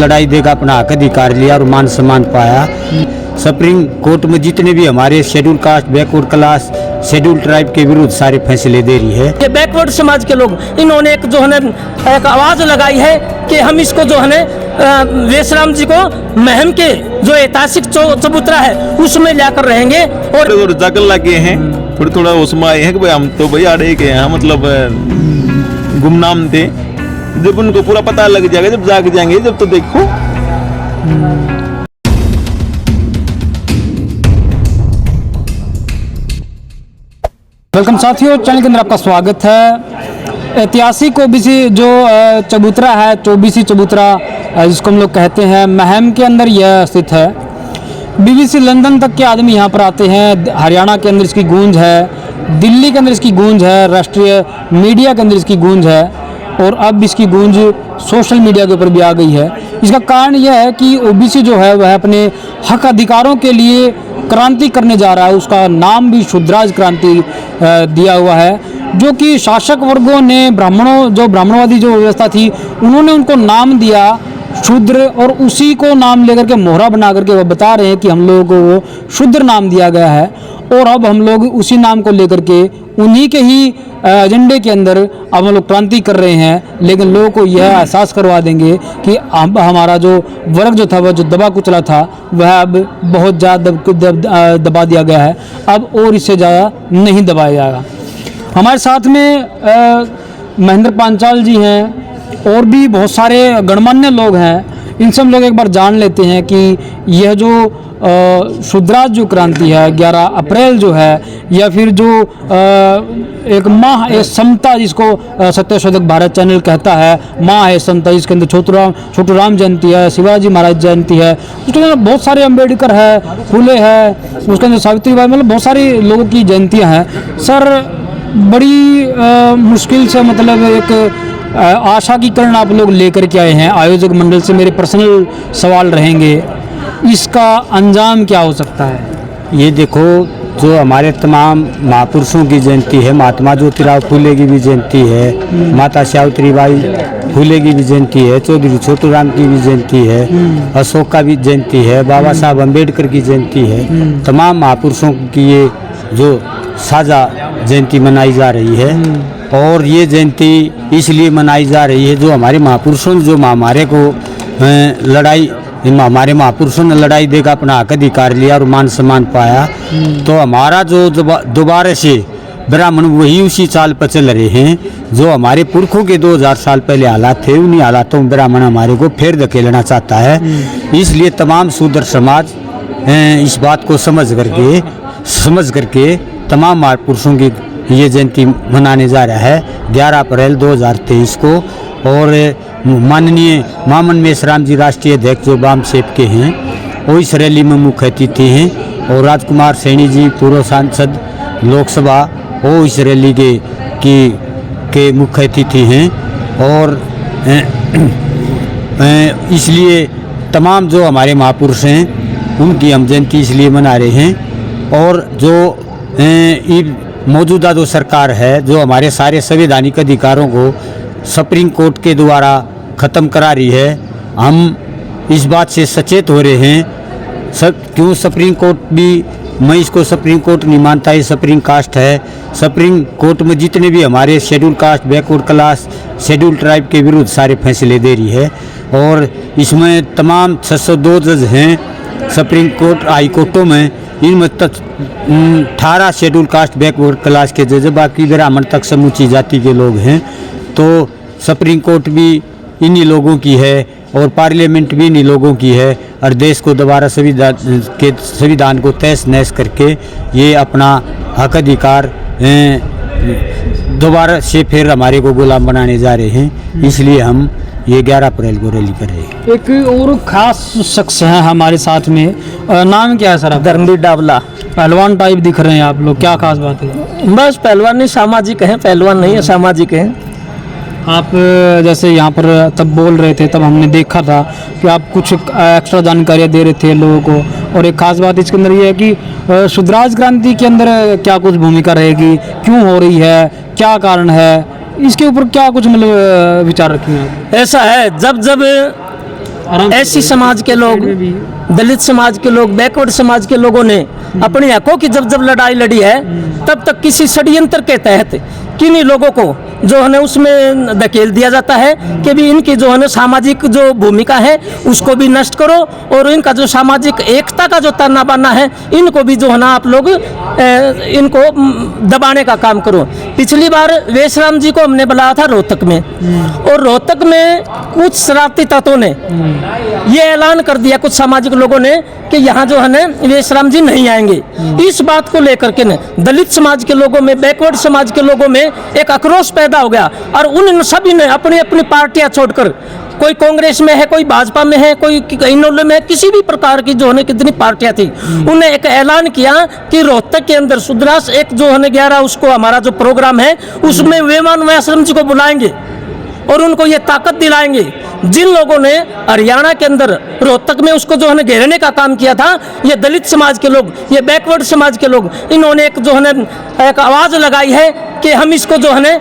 लड़ाई देगा, अपना हक अधिकार लिया और मान सम्मान पाया। सुप्रीम कोर्ट में जितने भी हमारे schedule caste, backward class, schedule tribe के विरुद्ध सारे फैसले दे रही है। ये बैकवर्ड समाज के लोग इन्होंने एक जो है एक आवाज लगाई है कि हम इसको जो है वेशराम जी को महम के जो ऐतिहासिक चबूतरा है उसमें लाकर रहेंगे। और जागल लगे हैं, थोड़ा उसमें आए हैं कि भाई हम तो भाई आड़े के हैं, मतलब गुमनाम थे। जब उनको पूरा पता लग जाएगा, जब जाग जाएंगे, जब तो देखो। वेलकम साथियों, चैनल के अंदर आपका स्वागत है। ऐतिहासिक ओबीसी जो चबूतरा है, ओबीसी चबूतरा जिसको हम लोग कहते हैं, महम के अंदर यह स्थित है। बीबीसी लंदन तक के आदमी यहाँ पर आते हैं। हरियाणा के अंदर इसकी गूंज है, दिल्ली के अंदर इसकी गूंज है, राष्ट्रीय मीडिया के अंदर इसकी गूंज है और अब इसकी गूंज सोशल मीडिया के ऊपर भी आ गई है। इसका कारण यह है कि ओबीसी जो है वह अपने हक अधिकारों के लिए क्रांति करने जा रहा है। उसका नाम भी शूद्राज क्रांति दिया हुआ है, जो कि शासक वर्गों ने ब्राह्मणवादी जो व्यवस्था थी उन्होंने उनको नाम दिया शूद्र, और उसी को नाम लेकर के मोहरा बना करके वो बता रहे हैं कि हम लोगों को वो शूद्र नाम दिया गया है। और अब हम लोग उसी नाम को लेकर के उन्हीं के ही एजेंडे के अंदर अब हम लोग क्रांति कर रहे हैं। लेकिन लोगों को यह एहसास करवा देंगे कि अब हमारा जो वर्ग जो था, वह जो दबा कुचला था, वह अब बहुत ज़्यादा दबा दिया गया है। अब और इससे ज़्यादा नहीं दबाया जाएगा। हमारे साथ में महेंद्र पांचाल जी हैं और भी बहुत सारे गणमान्य लोग हैं। इनसे हम लोग एक बार जान लेते हैं कि यह जो शूद्राज जो क्रांति है 11 अप्रैल जो है, या फिर जो एक माह है समता जिसको सत्यशोधक भारत चैनल कहता है, माह है समता, जिसके अंदर छोटू राम जयंती है, शिवाजी महाराज जयंती है, उसके अंदर बहुत सारे अम्बेडकर है, फुले है, उसके अंदर सावित्रीबाई, मतलब बहुत सारी लोगों की जयंतियाँ हैं। सर, बड़ी मुश्किल से मतलब एक आशा की किरण आप लोग लेकर के आए हैं आयोजक मंडल से। मेरे पर्सनल सवाल रहेंगे, इसका अंजाम क्या हो सकता है? ये देखो, जो हमारे तमाम महापुरुषों की जयंती है, महात्मा ज्योतिराव फूले की भी जयंती है, माता सावित्रीबाई फूले की भी जयंती है, चौधरी छोटू राम की भी जयंती है, अशोक का भी जयंती है, बाबा साहब अम्बेडकर की जयंती है। तमाम महापुरुषों की ये जो साझा जयंती मनाई जा रही है। और ये जयंती इसलिए मनाई जा रही है, जो हमारे महापुरुषों ने जो हमारे को हमारे महापुरुषों ने लड़ाई देगा, अपना हक अधिकार लिया और मान सम्मान पाया। तो हमारा जो दोबारा से ब्राह्मण वही उसी चाल पर चल रहे हैं जो हमारे पुरखों के 2000 साल पहले हालात थे। उन्हीं हालातों में ब्राह्मण हमारे को फिर धकेलना चाहता है। इसलिए तमाम शूद्र समाज इस बात को समझ करके तमाम महापुरुषों की ये जयंती मनाने जा रहा है 11 अप्रैल 2023 को। और माननीय मामन मेश्राम जी राष्ट्रीय अध्यक्ष जो बाम सेप के हैं, वो इस रैली में मुख्य अतिथि हैं। और राजकुमार सैनी जी पूर्व सांसद लोकसभा, वो इस रैली के मुख्य अतिथि हैं। और इसलिए तमाम जो हमारे महापुरुष हैं उनकी हम जयंती इसलिए मना रहे हैं। और जो मौजूदा जो सरकार है, जो हमारे सारे संवैधानिक अधिकारों को सुप्रीम कोर्ट के द्वारा ख़त्म करा रही है, हम इस बात से सचेत हो रहे हैं। क्यों सुप्रीम कोर्ट भी, मैं इसको सुप्रीम कोर्ट नहीं मानता, ये सुप्रीम कास्ट है। सुप्रीम कोर्ट में जितने भी हमारे schedule caste, backward class, schedule tribe के विरुद्ध सारे फैसले दे रही है। और इसमें तमाम 602 जज हैं सुप्रीम कोर्ट हाई कोर्टों में, इनमें 18 शेड्यूल कास्ट बैकवर्ड क्लास के जज, बाकी ब्राह्मण तक समूची जाति के लोग हैं। तो सुप्रीम कोर्ट भी इन्हीं लोगों की है और पार्लियामेंट भी इन्हीं लोगों की है। और देश को दोबारा संविधान को तहस नहस करके ये अपना हक अधिकार दोबारा से फिर हमारे को गुलाम बनाने जा रहे हैं। इसलिए हम ये 11 अप्रैल को रैली कर रहे हैं। एक और खास शख्स है हमारे साथ में, नाम क्या है सर? धर्मवीर डावला। पहलवान टाइप दिख रहे हैं आप लोग, क्या खास बात है? बस पहलवान नहीं, सामाजिक हैं, पहलवान नहीं है, सामाजिक हैं। आप जैसे यहाँ पर तब बोल रहे थे, तब हमने देखा था कि आप कुछ एक्स्ट्रा जानकारियाँ दे रहे थे लोगों को। और एक खास बात इसके अंदर ये है कि शूद्राज क्रांति के अंदर क्या कुछ भूमिका रहेगी, क्यों हो रही है, क्या कारण है, इसके ऊपर क्या कुछ मतलब विचार रखेंगे आप? ऐसा है, जब ऐसी समाज के लोग, दलित समाज के लोग, बैकवर्ड समाज के लोगों ने अपने हकों की जब जब लड़ाई लड़ी है, तब तक किसी षड्यंत्र के तहत किन्हीं लोगों को जो है ना उसमें धकेल दिया जाता है कि भी इनकी जो है ना सामाजिक जो भूमिका है उसको भी नष्ट करो, और इनका जो सामाजिक एकता का जो ताना बाना है इनको भी जो है ना आप लोग इनको दबाने का काम करो। पिछली बार वेशराम जी को हमने बुलाया था रोहतक में, और रोहतक में कुछ शरारती तत्वों ने ये ऐलान कर दिया, कुछ सामाजिक लोगों ने, कि यहाँ जो है ना वेशराम जी नहीं आएंगे। इस बात को लेकर के न दलित समाज के लोगों में, बैकवर्ड समाज के लोगों में एक आक्रोश पैदा हो गया, और उन सभी ने अपनी अपनी पार्टियां छोड़कर, कोई कांग्रेस में है, कोई भाजपा में है, कोई इनोले में है, किसी भी प्रकार की जो है कितनी पार्टियां थी, उन्हें एक ऐलान किया कि रोहतक के अंदर सुद्रास एक जो है 11 उसको हमारा जो प्रोग्राम है उसमें वेमान वैश्रम जी को बुलाएंगे और उनको ये ताकत दिलाएंगे। जिन लोगों ने हरियाणा के अंदर रोहतक में उसको जो है घेरने का काम किया था, ये दलित समाज के लोग, ये बैकवर्ड समाज के लोग, इन्होंने एक जो है एक आवाज़ लगाई है कि हम इसको जो है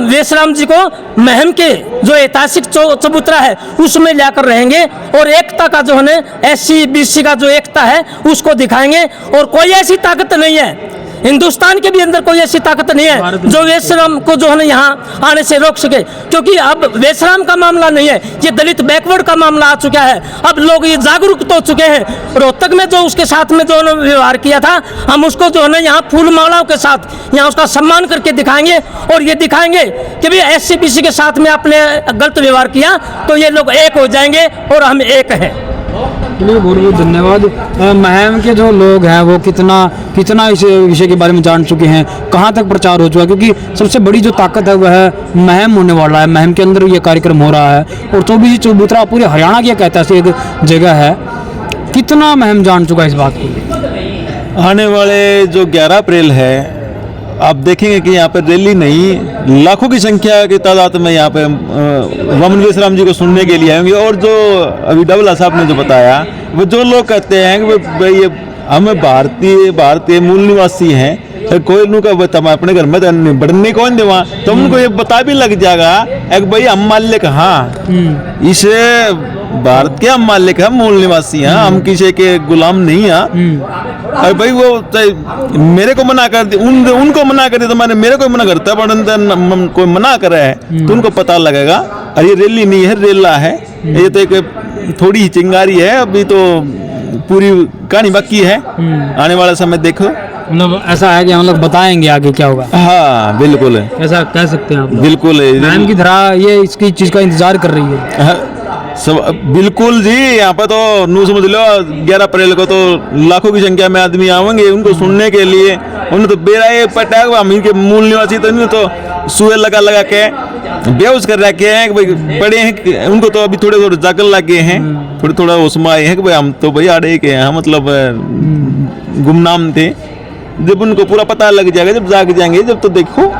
वेशराम जी को महम के जो ऐतिहासिक चबूतरा है उसमें लाकर रहेंगे, और एकता का जो है SC BC का जो एकता है उसको दिखाएंगे। और कोई ऐसी ताकत नहीं है हिंदुस्तान के भी अंदर, कोई ऐसी ताकत नहीं है जो वेशराम को जो है ना यहाँ आने से रोक सके, क्योंकि अब वेशराम का मामला नहीं है, ये दलित बैकवर्ड का मामला आ चुका है। अब लोग ये जागरूक तो हो चुके हैं। रोहतक में जो उसके साथ में जो व्यवहार किया था, हम उसको जो है ना यहाँ फूल मालाओं के साथ यहाँ उसका सम्मान करके दिखाएंगे, और ये दिखाएंगे कि भाई SC BC के साथ में आपने गलत व्यवहार किया तो ये लोग एक हो जाएंगे और हम एक हैं। चलिए, बहुत बहुत धन्यवाद। महम के जो लोग हैं वो कितना इस विषय के बारे में जान चुके हैं, कहाँ तक प्रचार हो चुका है, क्योंकि सबसे बड़ी जो ताकत है वह है महम होने वाला है। महम के अंदर ये कार्यक्रम हो रहा है, और 24 चबूतरा पूरे हरियाणा की एक ऐतिहासिक जगह है। कितना महम जान चुका है इस बात को? आने वाले जो 11 अप्रैल है, आप देखेंगे कि यहाँ पर रैली नहीं, लाखों की संख्या की तादाद में यहाँ पे वामन वेशराम जी को सुनने के लिए आएंगे। और जो अभी डबला साहब ने जो बताया, वो जो लोग कहते हैं कि भाई ये हम भारतीय मूल निवासी हैं, कोई नु का तम अपने घर में बढ़ने कौन देवा, तो उनको ये बता भी लग जाएगा एक भाई हम मालिक, हाँ इस भारत के हम मालिक हैं, मूल निवासी हैं, हम किसी के गुलाम नहीं हैं। अरे भाई वो मेरे को मना कर दे, उनको मना कर दे, तो मैंने मेरे को मना करता है, कोई मना कर रहा है तो उनको पता लगेगा। अरे ये रैली नहीं है, रेला है, ये तो एक थोड़ी ही चिंगारी है, अभी तो पूरी कहानी बाकी है। आने वाला समय देखो, मतलब ऐसा है कि हम लोग बताएंगे आगे क्या होगा। हाँ बिल्कुल, ऐसा कह सकते हैं आप? बिल्कुल, महम की तरह ये इसकी चीज का इंतजार कर रही है। सब बिल्कुल जी, यहाँ पर तो नू समझ लो 11 अप्रैल को तो लाखों की संख्या में आदमी आवेंगे उनको सुनने के लिए। उन्हें तो बेराए पटा, हम इनके मूल निवासी तो नहीं, तो सुए लगा के बेहोश कर रखे हैं, भाई पड़े हैं, उनको तो अभी थोड़े थोड़े जागल लगे हैं, थोड़ा उसमें आए हैं कि भाई हम तो भाई आड़े के हैं, मतलब गुमनाम थे। जब उनको पूरा पता लग जाएगा, जब जाग जाएंगे, जब तो देखो।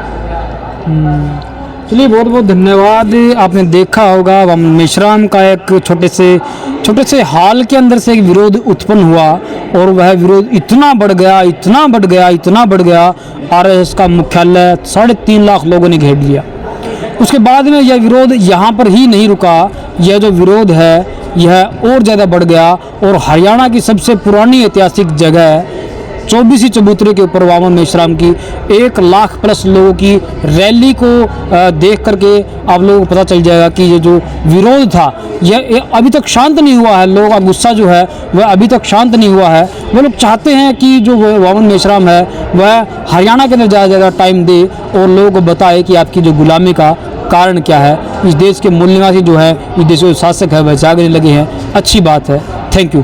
चलिए, बहुत बहुत धन्यवाद। आपने देखा होगा वामन मेश्राम का एक छोटे से हाल के अंदर से एक विरोध उत्पन्न हुआ, और वह विरोध इतना बढ़ गया RSS का मुख्यालय 3.5 लाख लोगों ने घेर लिया। उसके बाद में यह विरोध यहाँ पर ही नहीं रुका, यह जो विरोध है यह और ज़्यादा बढ़ गया, और हरियाणा की सबसे पुरानी ऐतिहासिक जगह 24 चबूतरे के ऊपर वामन मेश्राम की 1 लाख प्लस लोगों की रैली को देख करके आप लोगों को पता चल जाएगा कि ये जो विरोध था यह अभी तक शांत नहीं हुआ है। लोगों का गुस्सा जो है वह अभी तक शांत नहीं हुआ है। वो लोग चाहते हैं कि जो वामन मेश्राम है वह हरियाणा के अंदर ज़्यादा से ज़्यादा टाइम दे और लोगों को बताए कि आपकी जो गुलामी का कारण क्या है। इस देश के मूल निवासी जो है, इस देश के शासक है, वह जागने लगे हैं। अच्छी बात है। Thank you.